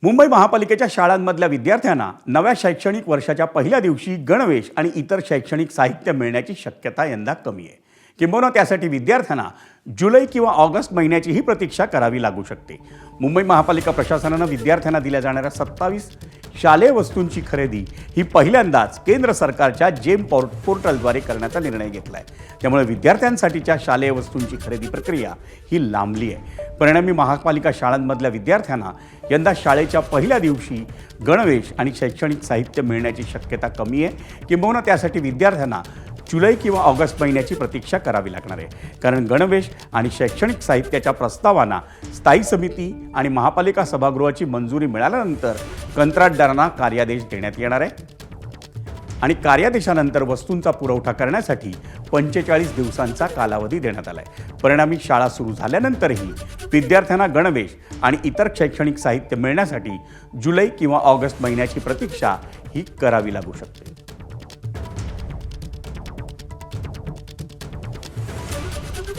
मुंबई महापालिकेच्या शाळांमधल्या विद्यार्थ्यांना नव्या शैक्षणिक वर्षाच्या पहिल्या दिवशी गणवेश आणि इतर शैक्षणिक साहित्य मिळण्याची शक्यता यंदा कमी आहे। किंबहुना त्यासाठी विद्यार्थ्यांना जुलै किंवा ऑगस्ट महिन्याचीही प्रतीक्षा करावी लागू शकते। मुंबई महापालिका प्रशासनाने विद्यार्थ्यांना दिल्या जाणाऱ्या 27 शालेय वस्तूंची खरेदी ही पहिल्यांदाच केंद्र सरकारच्या जेम पोर्टलद्वारे करण्याचा निर्णय घेतला आहे। त्यामुळे विद्यार्थ्यांसाठीच्या शालेय वस्तूंची खरेदी प्रक्रिया ही लांबली आहे। परिणामी महापालिका शाळांमधल्या विद्यार्थ्यांना यंदा शाळेच्या पहिल्या दिवशी गणवेश आणि शैक्षणिक साहित्य मिळण्याची शक्यता कमी आहे। किंबहुना त्यासाठी विद्यार्थ्यांना जुलै किंवा ऑगस्ट महिन्याची प्रतीक्षा करावी लागणार आहे, कारण गणवेश आणि शैक्षणिक साहित्याच्या प्रस्तावांना स्थायी समिती आणि महापालिका सभागृहाची मंजुरी मिळाल्यानंतर कंत्राटदारांना कार्यादेश देण्यात येणार आहे आणि कार्यादेशानंतर वस्तूंचा पुरवठा करण्यासाठी 45 दिवसांचा कालावधी देण्यात आला आहे। परिणामी शाळा सुरू झाल्यानंतरही विद्यार्थ्यांना गणवेश आणि इतर शैक्षणिक साहित्य मिळण्यासाठी जुलै किंवा ऑगस्ट महिन्याची प्रतीक्षा ही करावी लागू शकते।